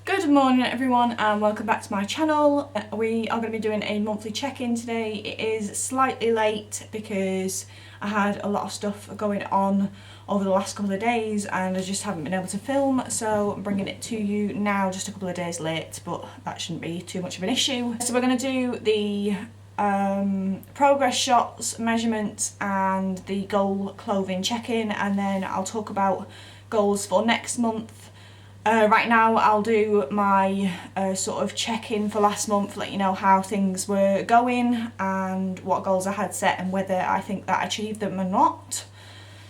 Good morning everyone and welcome back to my channel. We are going to be doing a monthly check-in today. It is slightly late because I had a lot of stuff going on over the last couple of days and I just haven't been able to film, so I'm bringing it to you now just a couple of days late, but that shouldn't be too much of an issue. So we're going to do the progress shots, measurements and the goal clothing check-in, and then I'll talk about goals for next month. Right now I'll do my sort of check-in for last month, let you know how things were going and what goals I had set and whether I think that I achieved them or not.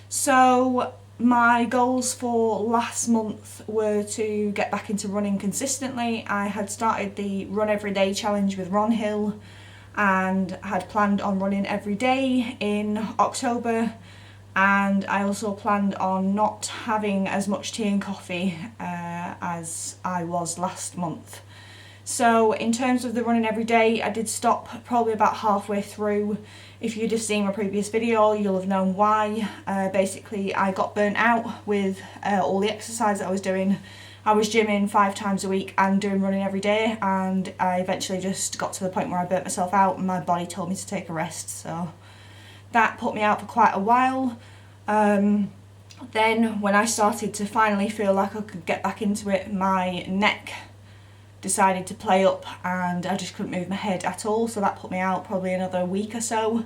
So my goals for last month were to get back into running consistently. I had started the Run Every Day challenge with Ron Hill and had planned on running every day in October. And I also planned on not having as much tea and coffee as I was last month. So in terms of the running every day, I did stop probably about halfway through. If you'd have seen my previous video, you'll have known why. Basically, I got burnt out with all the exercise that I was doing. I was gymming 5 times a week and doing running every day, and I eventually just got to the point where I burnt myself out and my body told me to take a rest. So that put me out for quite a while. Then when I started to finally feel like I could get back into it, my neck decided to play up and I just couldn't move my head at all, so that put me out probably another week or so.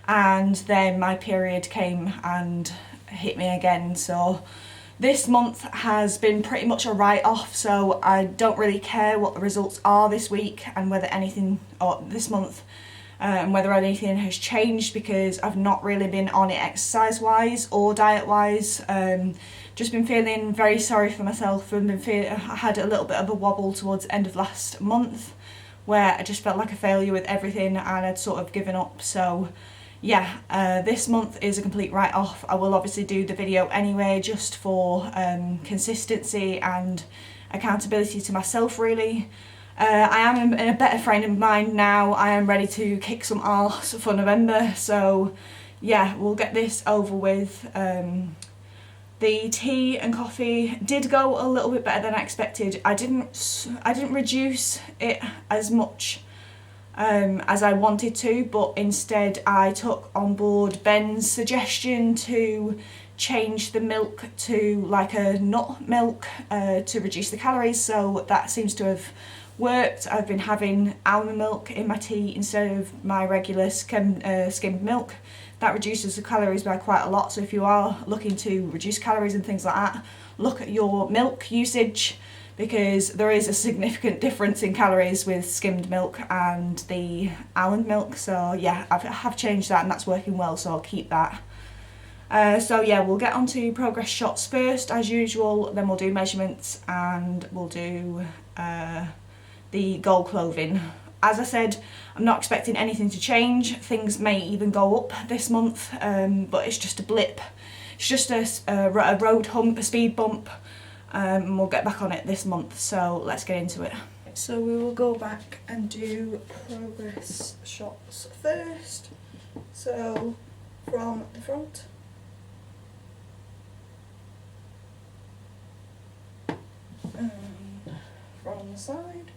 And then my period came and hit me again, so this month has been pretty much a write-off, so I don't really care what the results are this week and whether anything, or this month, and whether anything has changed, because I've not really been on it exercise wise or diet wise. Just been feeling very sorry for myself and I had a little bit of a wobble towards the end of last month where I just felt like a failure with everything and I'd sort of given up. So yeah, this month is a complete write-off. I will obviously do the video anyway, just for consistency and accountability to myself really. I am in a better frame of mind now. I am ready to kick some arse for November, so yeah, we'll get this over with. The tea and coffee did go a little bit better than I expected. I didn't reduce it as much as I wanted to, but instead I took on board Ben's suggestion to change the milk to like a nut milk to reduce the calories, so that seems to have worked. I've been having almond milk in my tea instead of my regular skimmed milk. That reduces the calories by quite a lot, so if you are looking to reduce calories and things like that, look at your milk usage, because there is a significant difference in calories with skimmed milk and the almond milk. So yeah, I have changed that and that's working well, so I'll keep that. So yeah, we'll get on to progress shots first as usual, then we'll do measurements and we'll do the goal clothing. As I said, I'm not expecting anything to change. Things may even go up this month, but it's just a blip. It's just a road hump, a speed bump, and we'll get back on it this month, so let's get into it. So we will go back and do progress shots first. So from the front. And from the side.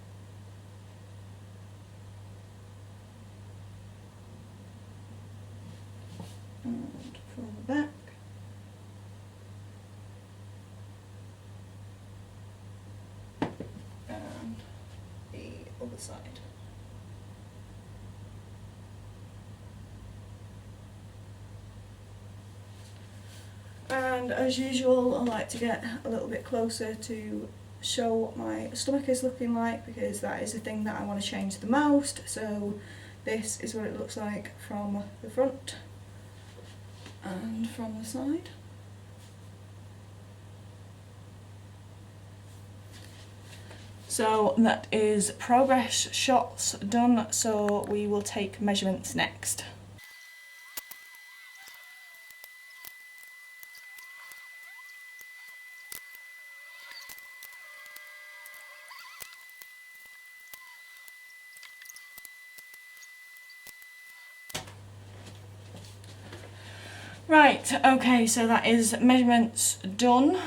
And from the back. And the other side. And as usual, I like to get a little bit closer to show what my stomach is looking like, because that is the thing that I want to change the most. So this is what it looks like from the front and from the side. So that is progress shots done, so we will take measurements next. Right, okay, so that is measurements done.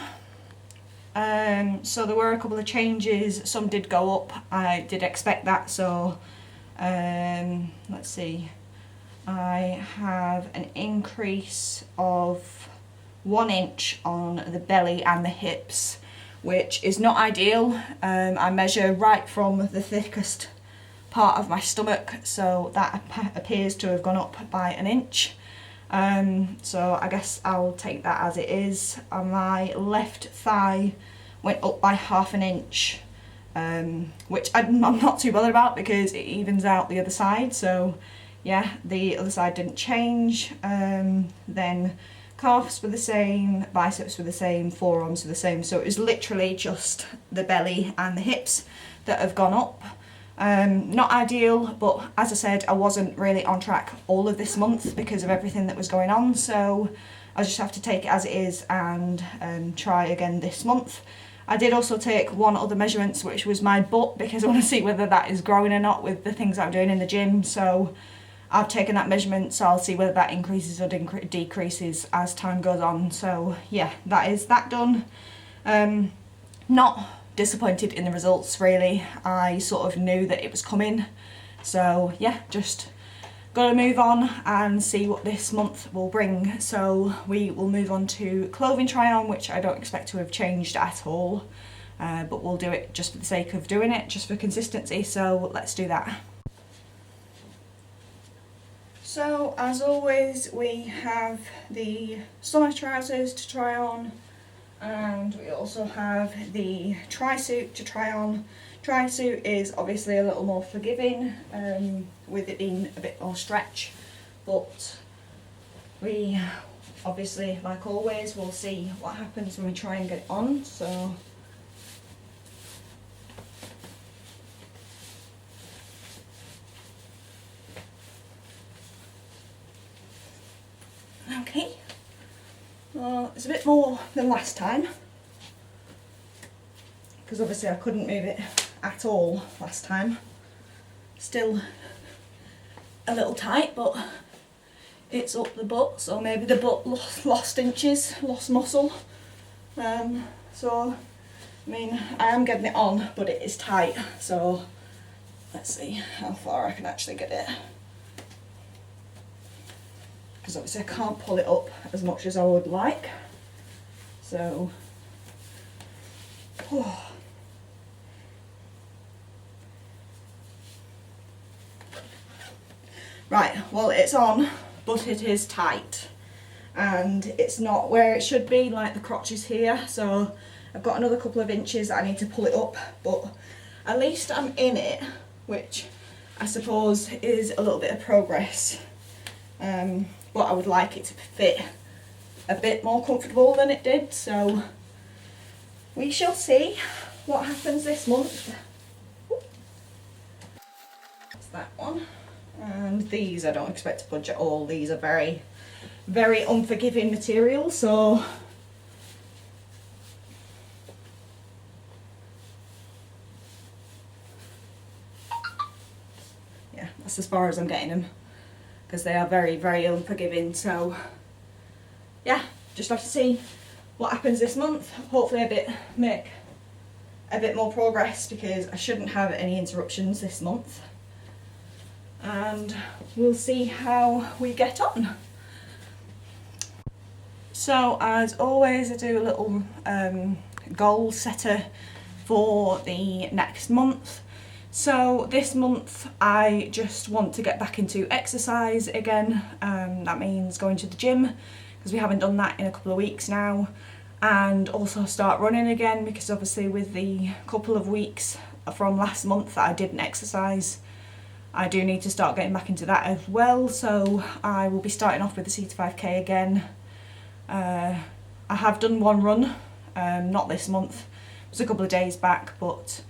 So there were a couple of changes, some did go up, I did expect that, so let's see, I have an increase of 1 inch on the belly and the hips, which is not ideal. I measure right from the thickest part of my stomach, so that appears to have gone up by 1 inch. So I guess I'll take that as it is. My left thigh went up by 1/2 inch, which I'm not too bothered about because it evens out the other side. So yeah, the other side didn't change. Then calves were the same, biceps were the same, forearms were the same. So it was literally just the belly and the hips that have gone up. Not ideal, but as I said, I wasn't really on track all of this month because of everything that was going on, so I just have to take it as it is and try again this month. I did also take one other measurement, which was my butt, because I want to see whether that is growing or not with the things I'm doing in the gym. So I've taken that measurement, so I'll see whether that increases or decreases as time goes on. So yeah, that is that done. Not disappointed in the results really. I sort of knew that it was coming, so yeah, just gotta move on and see what this month will bring. So we will move on to clothing try on, which I don't expect to have changed at all, but we'll do it just for the sake of doing it, just for consistency, so let's do that. So as always, we have the summer trousers to try on, and we also have the tri-suit to try on. Tri-suit is obviously a little more forgiving, with it being a bit more stretch, but we obviously, like always, we'll see what happens when we try and get it on. So okay, well, it's a bit more than last time, because obviously I couldn't move it at all last time. Still a little tight, but it's up the butt, so maybe the butt lost inches, lost muscle. So I mean, I am getting it on, but it is tight, so let's see how far I can actually get it, because obviously I can't pull it up as much as I would like. So right, well, it's on, but it is tight and it's not where it should be, like the crotch is here, so I've got another couple of inches that I need to pull it up, but at least I'm in it, which I suppose is a little bit of progress. But I would like it to fit a bit more comfortable than it did, so we shall see what happens this month. That's that one. And these I don't expect to budge at all. These are very, very unforgiving material, so yeah, that's as far as I'm getting them, because they are very, very unforgiving. So yeah, just have to see what happens this month. Hopefully make a bit more progress, because I shouldn't have any interruptions this month, and we'll see how we get on. So as always, I do a little goal setter for the next month. So this month I just want to get back into exercise again. That means going to the gym, because we haven't done that in a couple of weeks now, and also start running again, because obviously with the couple of weeks from last month that I didn't exercise, I do need to start getting back into that as well. So I will be starting off with the C5K again. I have done one run, not this month, it was a couple of days back, but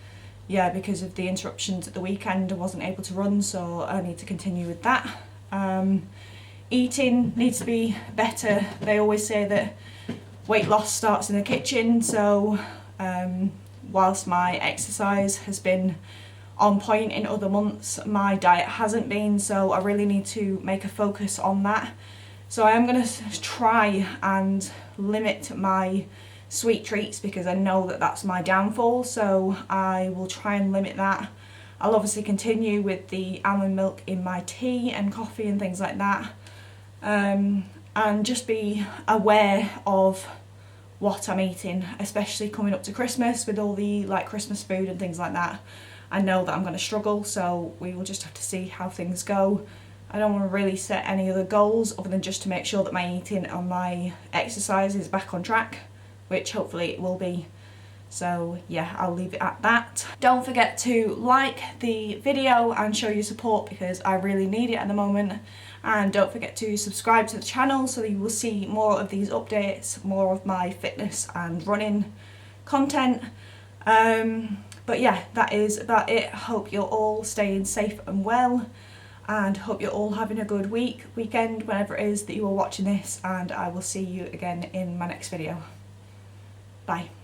yeah, because of the interruptions at the weekend I wasn't able to run, so I need to continue with that. Eating needs to be better. They always say that weight loss starts in the kitchen, so whilst my exercise has been on point in other months, my diet hasn't been, so I really need to make a focus on that. So I am going to try and limit my sweet treats because I know that that's my downfall, so I will try and limit that. I'll obviously continue with the almond milk in my tea and coffee and things like that, and just be aware of what I'm eating, especially coming up to Christmas with all the like Christmas food and things like that. I know that I'm going to struggle, so we will just have to see how things go. I don't want to really set any other goals other than just to make sure that my eating and my exercise is back on track, which hopefully it will be. So yeah, I'll leave it at that. Don't forget to like the video and show your support because I really need it at the moment. And don't forget to subscribe to the channel so that you will see more of these updates, more of my fitness and running content. But yeah, that is about it. Hope you're all staying safe and well, and hope you're all having a good weekend, whenever it is that you are watching this, and I will see you again in my next video. Bye.